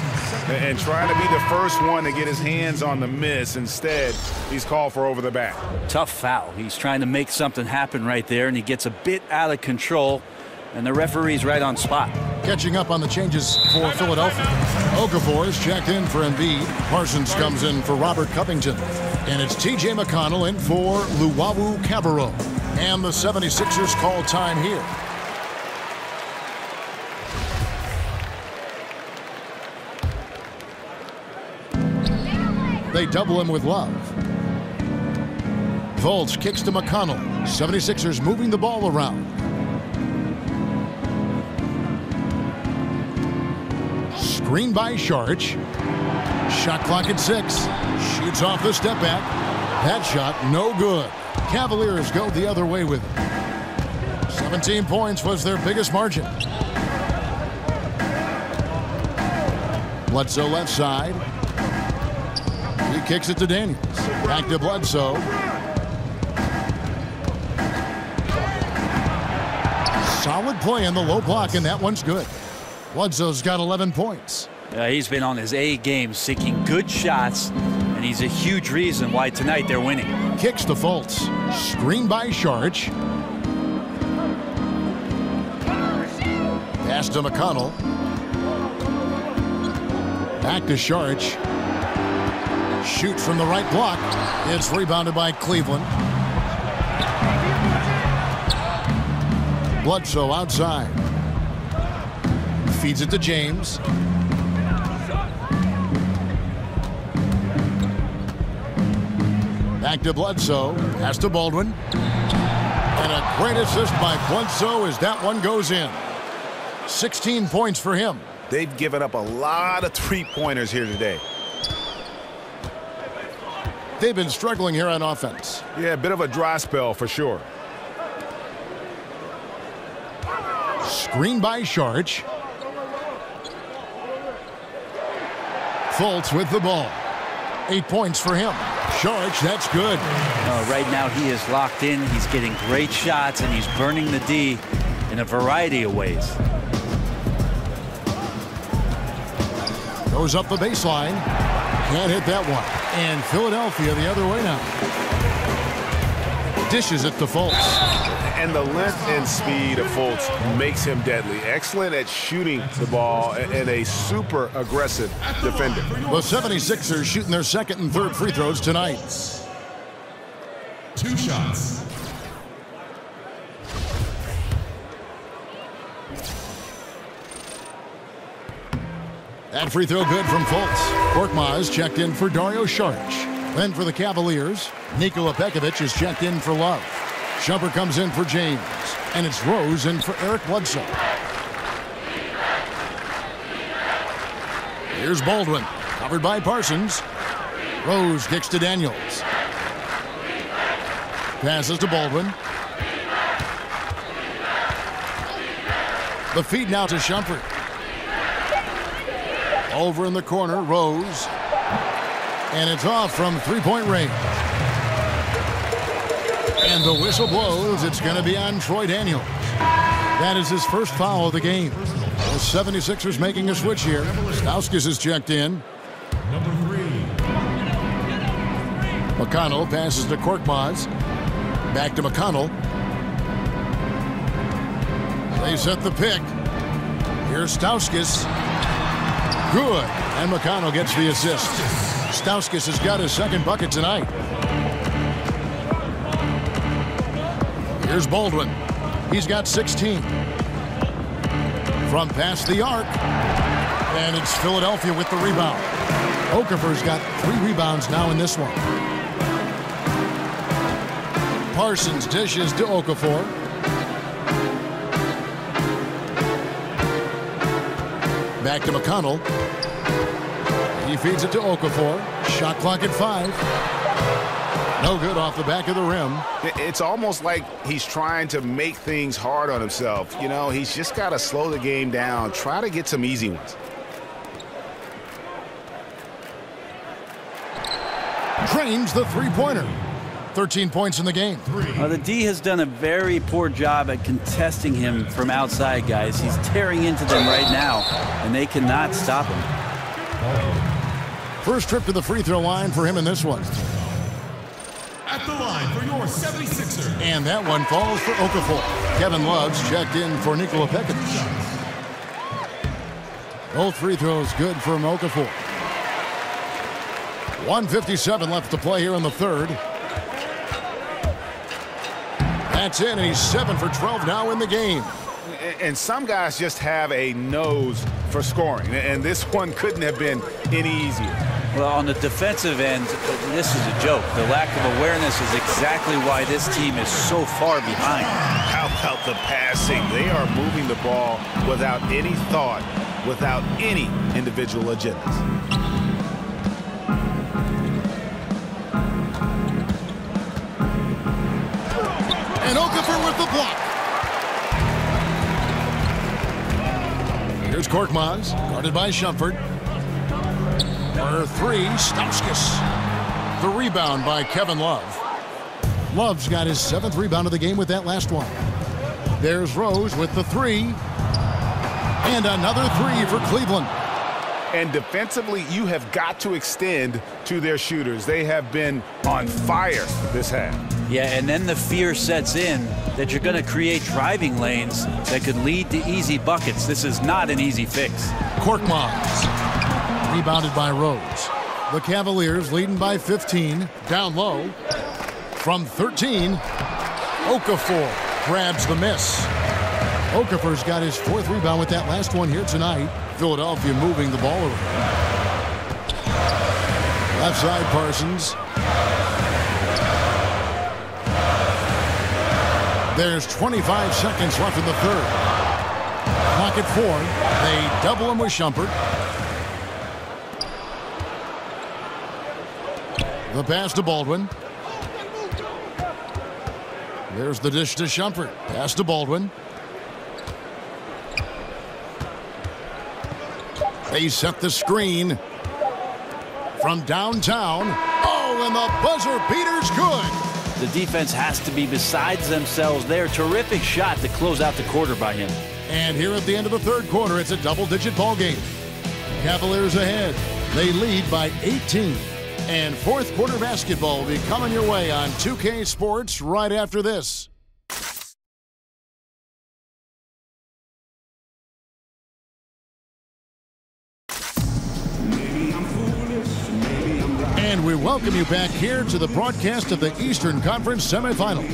I: And trying to be the first one to get his hands on the miss. Instead, he's called for over the back.
H: Tough foul. He's trying to make something happen right there, and he gets a bit out of control, and the referee's right on spot.
F: Catching up on the changes for Philadelphia. Okafor is checked in for Embiid. Parsons comes in for Robert Covington. And it's T.J. McConnell in for Luwawu Cabarrot. And the 76ers call time here. They double him with Love. Fultz kicks to McConnell. 76ers moving the ball around. Screen by Sharch. Shot clock at 6. Shoots off the step back. That shot no good. Cavaliers go the other way with it. 17 points was their biggest margin. Bledsoe left side. He kicks it to Daniels. Back to Bledsoe. Solid play in the low block, and that one's good. Bledsoe's got 11 points.
H: He's been on his A game, seeking good shots, and he's a huge reason why tonight they're winning.
F: Kicks to Fultz. Screen by Sharch. Pass to McConnell. Back to Sharch. Shoots from the right block. It's rebounded by Cleveland. Bledsoe outside. Feeds it to James. Back to Bledsoe. Pass to Baldwin. And a great assist by Bledsoe as that one goes in. 16 points for him.
I: They've given up a lot of three-pointers here today.
F: They've been struggling here on offense.
I: Yeah, a bit of a dry spell for sure.
F: Screen by Sharch. Fultz with the ball. 8 points for him. Sharch, that's good.
H: Right now he is locked in. He's getting great shots, and he's burning the D in a variety of ways.
F: Goes up the baseline. Can't hit that one. And Philadelphia the other way now. Dishes it to Fultz.
I: And the length and speed of Fultz makes him deadly. Excellent at shooting the ball and a super aggressive defender.
F: The 76ers shooting their second and third free throws tonight.
E: 2 shots.
F: That free throw good from Fultz. Korkmaz checked in for Dario Saric. Then for the Cavaliers, Nikola Pekovic is checked in for Love. Shumpert comes in for James. And it's Rose in for Eric Bledsoe. Here's Baldwin, covered by Parsons. Rose kicks to Daniels. Passes to Baldwin. The feed now to Shumpert. Over in the corner, Rose. And it's off from three-point range. And the whistle blows. It's going to be on Troy Daniels. That is his first foul of the game. The 76ers making a switch here. Stauskas is checked in.
E: Number 3.
F: McConnell passes to Korkmaz. Back to McConnell. They set the pick. Here's Stauskas. Good. And McConnell gets the assist. Stauskas has got his second bucket tonight. Here's Baldwin. He's got 16. From past the arc. And it's Philadelphia with the rebound. Okafor's got 3 rebounds now in this one. Parsons dishes to Okafor. Back to McConnell. He feeds it to Okafor. Shot clock at 5. No good off the back of the rim.
I: It's almost like he's trying to make things hard on himself. You know, he's just got to slow the game down, try to get some easy ones.
F: Drains the three-pointer. 13 points in the game.
H: The D has done a very poor job at contesting him from outside, guys. He's tearing into them right now, and they cannot stop him.
F: First trip to the free throw line for him in this one.
E: At the line for your 76ers.
F: And that one falls for Okafor. Kevin Love's checked in for Nikola Pekovic. Both free throws good from Okafor. 1:57 left to play here in the third. That's in, and he's 7 for 12 now in the game.
I: And some guys just have a nose for scoring, and this one couldn't have been any easier.
H: Well, on the defensive end, this is a joke. The lack of awareness is exactly why this team is so far behind.
I: How about the passing? They are moving the ball without any thought, without any individual agendas.
F: And Okafor with the block. Here's Korkmaz, guarded by Shumpert. For three, Stauskas. The rebound by Kevin Love. Love's got his 7th rebound of the game with that last one. There's Rose with the three. And another three for Cleveland.
I: And defensively, you have got to extend to their shooters. They have been on fire this half.
H: Yeah, and then the fear sets in that you're going to create driving lanes that could lead to easy buckets. This is not an easy fix.
F: Korkmaz. Rebounded by Rose. The Cavaliers leading by 15. Down low. From 13. Okafor grabs the miss. Okafor's got his 4th rebound with that last one here tonight. Philadelphia moving the ball around. Left side, Parsons. There's 25 seconds left in the third. Clock at 4. They double him with Shumpert. The pass to Baldwin. There's the dish to Shumpert. Pass to Baldwin. They set the screen from downtown. Oh, and the buzzer beater's good.
H: The defense has to be besides themselves there. Terrific shot to close out the quarter by him.
F: And here at the end of the third quarter, it's a double-digit ball game. Cavaliers ahead. They lead by 18. And fourth quarter basketball will be coming your way on 2K Sports right after this. And we welcome you back here to the broadcast of the Eastern Conference semifinals.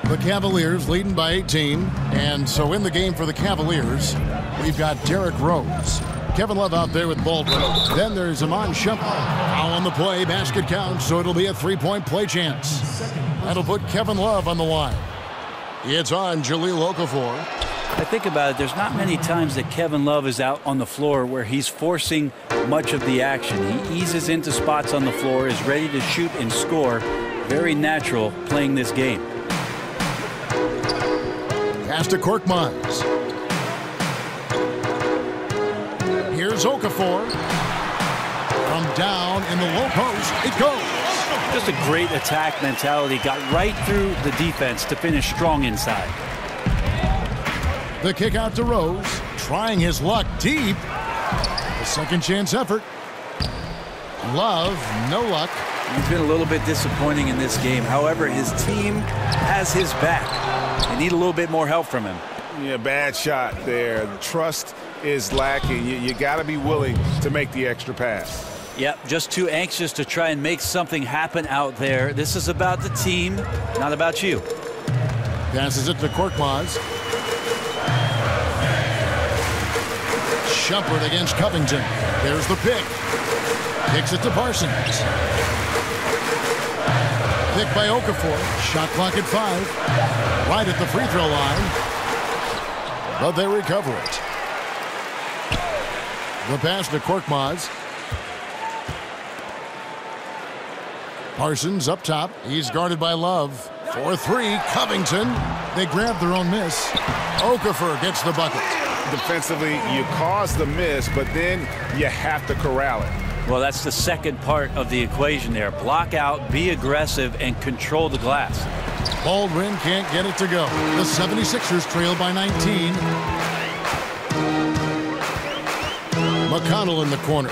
F: The Cavaliers leading by 18. And so in the game for the Cavaliers, we've got Derrick Rose. Kevin Love out there with Baldwin. Then there's Iman Shumpert. Foul on the play. Basket counts, so it'll be a three-point play chance. That'll put Kevin Love on the line. It's on Jahlil Okafor.
H: I think about it, there's not many times that Kevin Love is out on the floor where he's forcing much of the action. He eases into spots on the floor, is ready to shoot and score. Very natural playing this game.
F: Pass to Korkmaz. Here's Okafor. From down in the low post, it goes.
H: Just a great attack mentality. Got right through the defense to finish strong inside.
F: The kick out to Rose. Trying his luck deep. A second chance effort. Love, no luck.
H: He's been a little bit disappointing in this game. However, his team has his back. They need a little bit more help from him.
I: Yeah, bad shot there. The trust is lacking. You got to be willing to make the extra pass.
H: Yep, just too anxious to try and make something happen out there. This is about the team, not about you.
F: Passes it to Korkmaz. Shumpert against Covington. There's the pick. Kicks it to Parsons. Pick by Okafor. Shot clock at 5. Right at the free throw line. But they recover it. The pass to Korkmaz. Parsons up top. He's guarded by Love. 4-3, Covington. They grab their own miss. Okafor gets the bucket.
I: Defensively, you cause the miss, but then you have to corral it.
H: Well, that's the second part of the equation there. Block out, be aggressive, and control the glass.
F: Baldwin can't get it to go. The 76ers trail by 19. McConnell in the corner.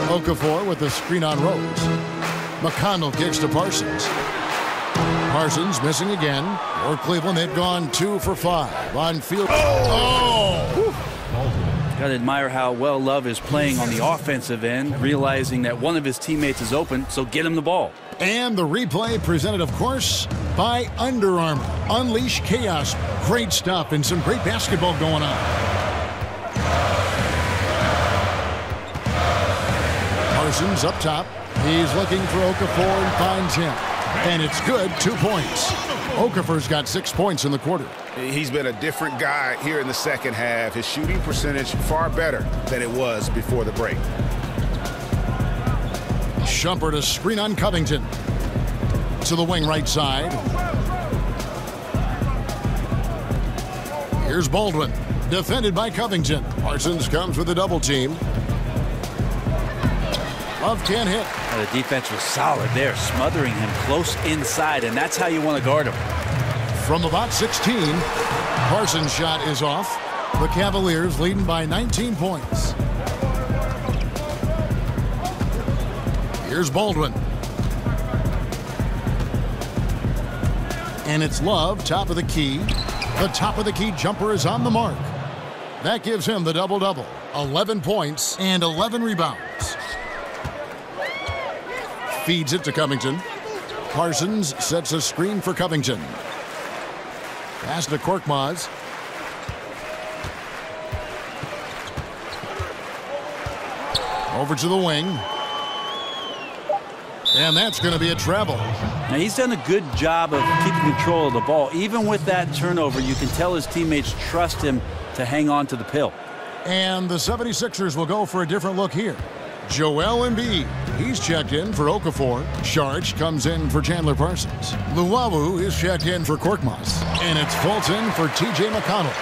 F: Okafor with the screen on Rose. McConnell kicks to Parsons. Parsons missing again. For Cleveland, they've gone 2 for 5 on field.
H: Got to admire how well Love is playing on the offensive end, realizing that one of his teammates is open, so get him the ball.
F: And the replay presented, of course, by Under Armour. Unleash chaos. Great stuff and some great basketball going on. Parsons up top. He's looking for Okafor and finds him. And it's good, 2 points. Okafor's got 6 points in the quarter.
I: He's been a different guy here in the second half. His shooting percentage far better than it was before the break.
F: Shumpert to screen on Covington. To the wing right side. Here's Baldwin. Defended by Covington. Parsons comes with a double team. Love can't hit.
H: The defense was solid there, smothering him close inside, and that's how you want to guard him.
F: From about 16, Parsons' shot is off. The Cavaliers leading by 19 points. Here's Baldwin. And it's Love, top of the key. The top of the key jumper is on the mark. That gives him the double-double. 11 points and 11 rebounds. Feeds it to Covington. Parsons sets a screen for Covington. Pass to Korkmaz. Over to the wing. And that's going to be a travel.
H: Now, he's done a good job of keeping control of the ball. Even with that turnover, you can tell his teammates trust him to hang on to the pill.
F: And the 76ers will go for a different look here. Joel Embiid, he's checked in for Okafor. Sharch comes in for Chandler Parsons. Luwawu is checked in for Korkmaz. And it's Fulton for T.J. McConnell.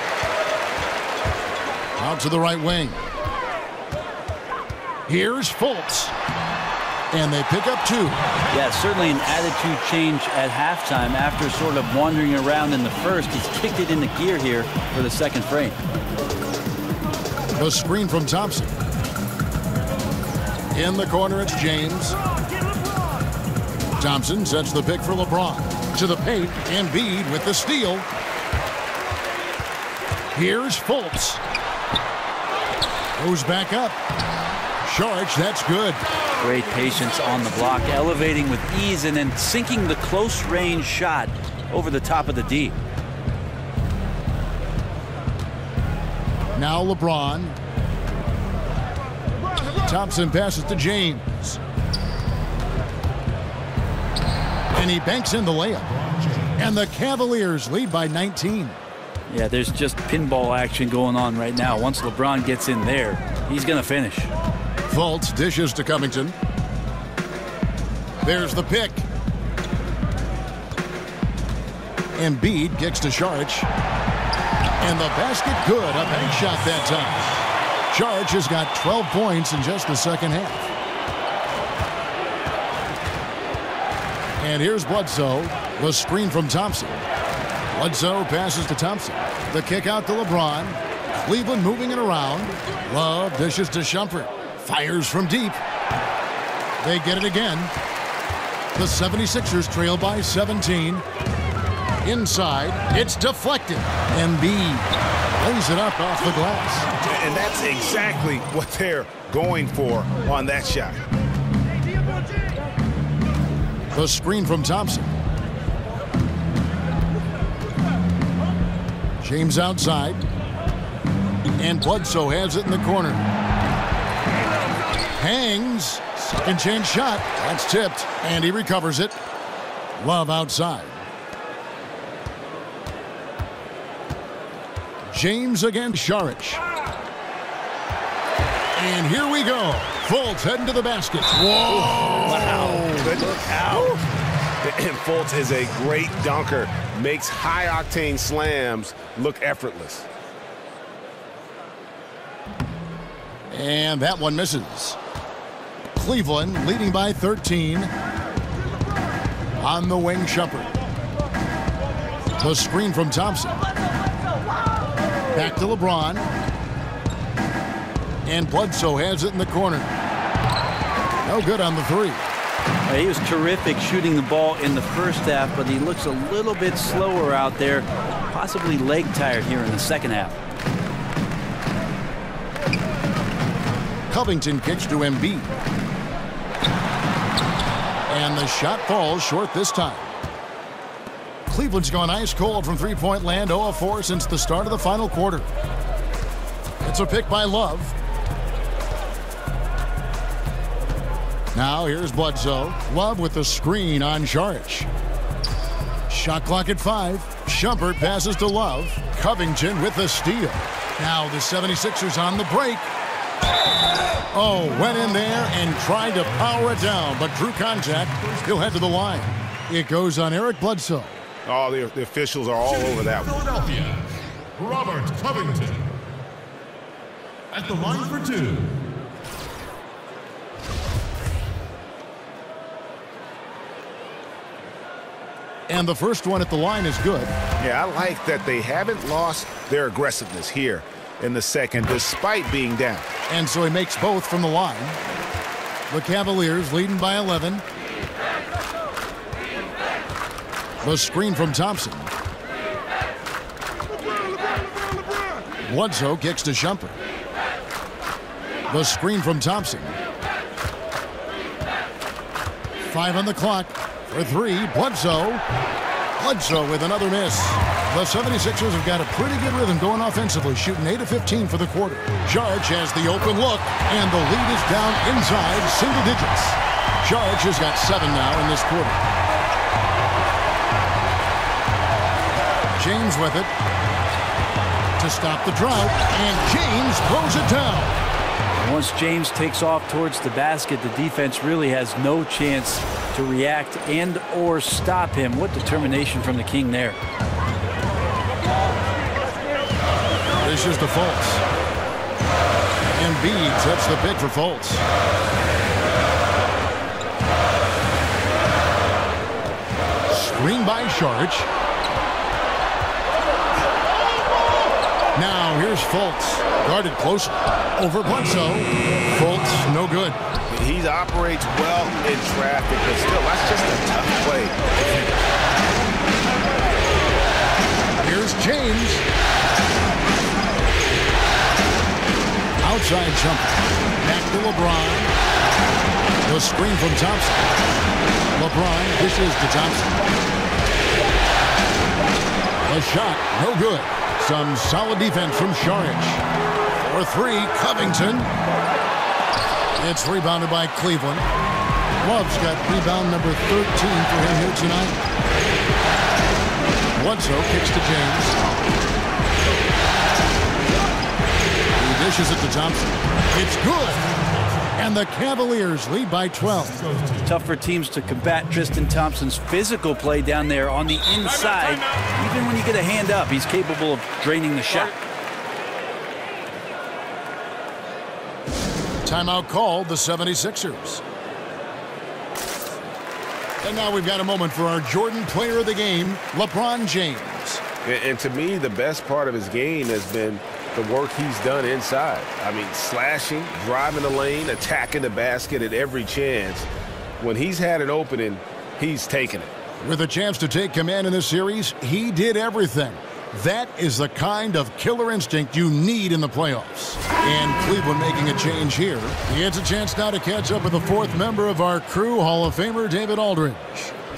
F: Out to the right wing. Here's Fultz. And they pick up 2.
H: Yeah, certainly an attitude change at halftime after sort of wandering around in the first. He's kicked it into gear here for the second frame.
F: The screen from Thompson. In the corner, it's James. Thompson sets the pick for LeBron. To the paint, Embiid with the steal. Here's Fultz. Goes back up. Sharch, that's good.
H: Great patience on the block, elevating with ease and then sinking the close-range shot over the top of the D.
F: Now LeBron. Thompson passes to James. And he banks in the layup. And the Cavaliers lead by 19.
H: Yeah, there's just pinball action going on right now. Once LeBron gets in there, he's going to finish.
F: Fultz dishes to Covington. There's the pick. Embiid kicks to Sharch. And the basket good. A bank shot that time. Sharch has got 12 points in just the second half. And here's Bledsoe. The screen from Thompson. Bledsoe passes to Thompson. The kick out to LeBron. Cleveland moving it around. Love dishes to Shumpert. Fires from deep. They get it again. The 76ers trail by 17. Inside, it's deflected. Embiid lays it up off the glass.
I: And that's exactly what they're going for on that shot.
F: The screen from Thompson. James outside. And Bledsoe has it in the corner. Hangs. Second chance shot. That's tipped. And he recovers it. Love outside. James against Saric. And here we go. Fultz heading to the basket. Whoa!
G: Wow. Good look out. And Fultz is a great dunker. Makes high-octane slams look effortless.
F: And that one misses. Cleveland leading by 13. On the wing, Shumpert. The screen from Thompson. Back to LeBron. And Bledsoe has it in the corner. No good on the three.
H: He was terrific shooting the ball in the first half, but he looks a little bit slower out there, possibly leg tired here in the second half.
F: Covington kicks to Embiid. And the shot falls short this time. Cleveland's gone ice cold from three-point land, 0 of 4 since the start of the final quarter. It's a pick by Love. Now here's Bledsoe. Love with the screen on Saric. Shot clock at 5. Shumpert passes to Love. Covington with the steal. Now the 76ers on the break. Oh, went in there and tried to power it down, but drew contact. He'll head to the line. It goes on Eric Bledsoe.
G: Oh, the officials are all over that one.
E: Philadelphia, Robert Covington. At the line for 2.
F: And the first one at the line is good.
G: Yeah, I like that they haven't lost their aggressiveness here in the second, despite being down.
F: And so he makes both from the line. The Cavaliers leading by 11. The screen from Thompson. Bledsoe kicks to Shumpert. The screen from Thompson. 5 on the clock. For 3, Bledsoe. Bledsoe with another miss. The 76ers have got a pretty good rhythm going offensively, shooting 8 of 15 for the quarter. Saric has the open look, and the lead is down inside single digits. Saric has got 7 now in this quarter. James with it to stop the drought, and James throws it down.
H: Once James takes off towards the basket, the defense really has no chance to react and or stop him. What determination from the King there.
F: This is to Fultz. Embiid sets the pick for Fultz. Screen by Saric. Now here's Fultz. Guarded closer. Over Bledsoe. Fultz, no good.
G: He operates well in traffic, but still, that's just a tough play.
F: Here's James. Outside jumper. Back to LeBron. The screen from Thompson. LeBron dishes to Thompson. A shot, no good. Some solid defense from Saric. For 3, Covington. It's rebounded by Cleveland. Love's got rebound number 13 for him here tonight. Bledsoe kicks to James. He dishes it to Thompson. It's good. And the Cavaliers lead by 12.
H: Tough for teams to combat Tristan Thompson's physical play down there on the inside. Even when you get a hand up, he's capable of draining the shot.
F: Timeout called, the 76ers. And now we've got a moment for our Jordan player of the game, LeBron James.
G: And to me, the best part of his game has been the work he's done inside. I mean, slashing, driving the lane, attacking the basket at every chance. When he's had an opening, he's taken it.
F: With a chance to take command in this series, he did everything. That is the kind of killer instinct you need in the playoffs. And Cleveland making a change here. He gets a chance now to catch up with the 4th member of our crew, Hall of Famer David Aldridge.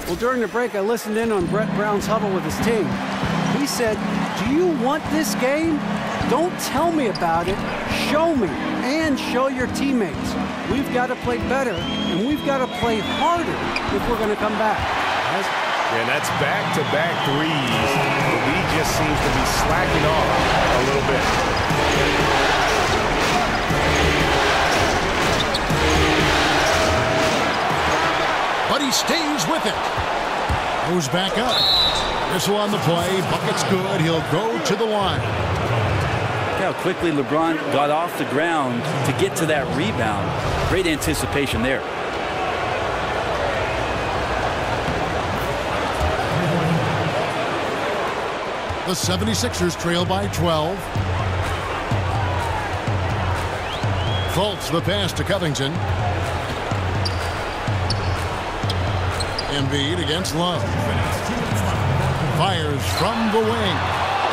J: Well, during the break, I listened in on Brett Brown's huddle with his team. He said, "Do you want this game? Don't tell me about it. Show me and show your teammates. We've got to play better, and we've got to play harder if we're going to come back."
G: And that's back-to-back threes. The lead
I: just seems to be slacking off a little bit.
F: But he stays with it. Goes back up. Missile on the play. Bucket's good. He'll go to the line.
H: Look how quickly LeBron got off the ground to get to that rebound. Great anticipation there.
F: The 76ers trail by 12. Fultz the pass to Covington. Embiid against Love. Fires from the wing.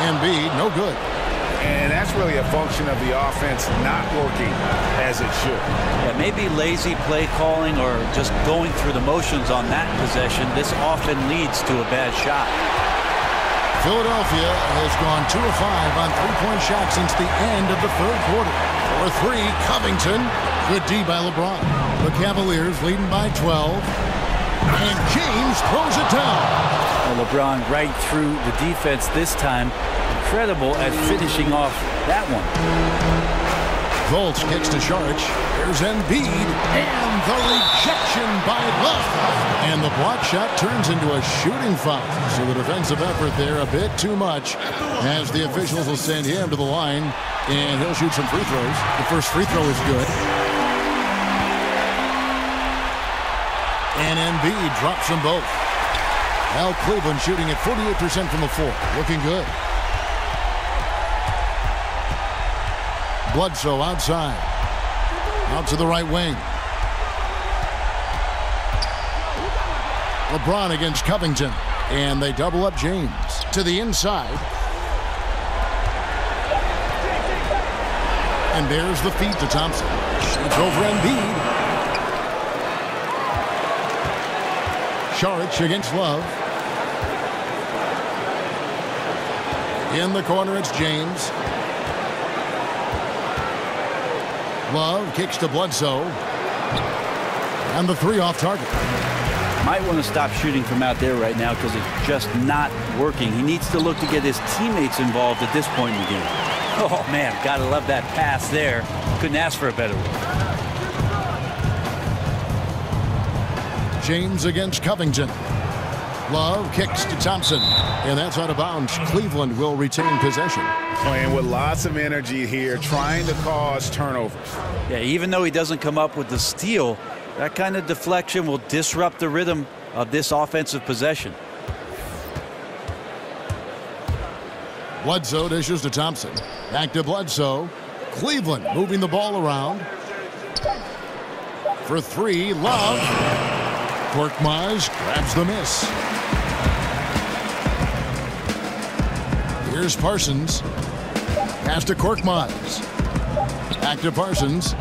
F: Embiid, no good.
I: And that's really a function of the offense not working as it should.
H: Yeah, maybe lazy play calling or just going through the motions on that possession. This often leads to a bad shot.
F: Philadelphia has gone 2 of 5 on three-point shots since the end of the third quarter. For 3, Covington. Good D by LeBron. The Cavaliers leading by 12. And James throws it down.
H: Well, LeBron right through the defense this time. Incredible at finishing off that one.
F: Fultz kicks to Saric. There's Embiid. And the rejection by Love. And the block shot turns into a shooting foul. So the defensive effort there a bit too much, as the officials will send him to the line. And he'll shoot some free throws. The first free throw is good. And Embiid drops them both. Al Cleveland shooting at 48% from the floor. Looking good. Bledsoe outside. Out to the right wing. LeBron against Covington. And they double up James. To the inside. And there's the feed to Thompson. Shoots over Embiid. Saric against Love. In the corner, it's James. Love kicks to Bledsoe. And the 3 off target.
H: Might want to stop shooting from out there right now because it's just not working. He needs to look to get his teammates involved at this point in the game. Oh, man, gotta love that pass there. Couldn't ask for a better one.
F: James against Covington. Love kicks to Thompson. And that's out of bounds. Cleveland will retain possession.
I: Playing with lots of energy here, trying to cause turnovers.
H: Yeah, even though he doesn't come up with the steal, that kind of deflection will disrupt the rhythm of this offensive possession.
F: Bledsoe dishes to Thompson. Back to Bledsoe. Cleveland moving the ball around. For 3, Love. Korkmaz grabs the miss. Here's Parsons. Pass to Korkmaz. Back to Parsons.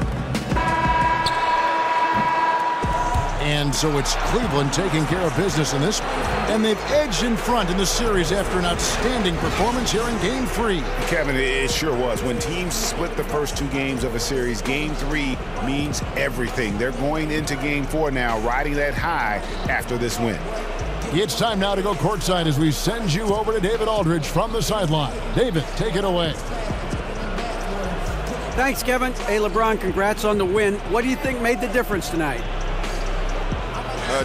F: And so it's Cleveland taking care of business in this one. And they've edged in front in the series after an outstanding performance here in Game 3.
I: Kevin, it sure was. When teams split the first 2 games of a series, Game 3 means everything. They're going into Game 4 now, riding that high after this win.
F: It's time now to go courtside as we send you over to David Aldridge from the sideline. David, take it away.
J: Thanks, Kevin. Hey, LeBron, congrats on the win. What do you think made the difference tonight?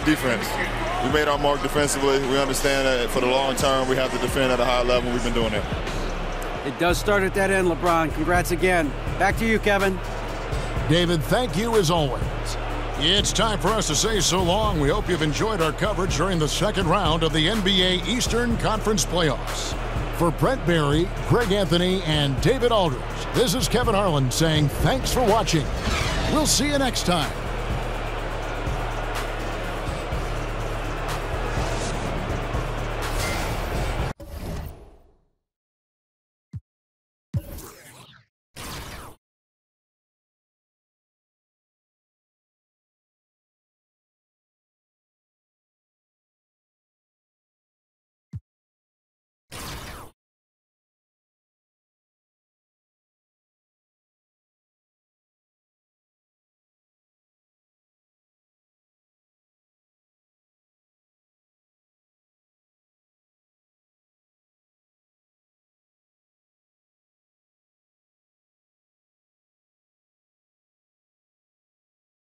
L: Defense. We made our mark defensively. We understand that for the long term, we have to defend at a high level. We've been doing it.
J: It does start at that end, LeBron. Congrats again. Back to you, Kevin.
F: David, thank you as always. It's time for us to say so long. We hope you've enjoyed our coverage during the second round of the NBA Eastern Conference Playoffs. For Brett Barry, Greg Anthony, and David Aldridge, this is Kevin Harlan saying thanks for watching. We'll see you next time.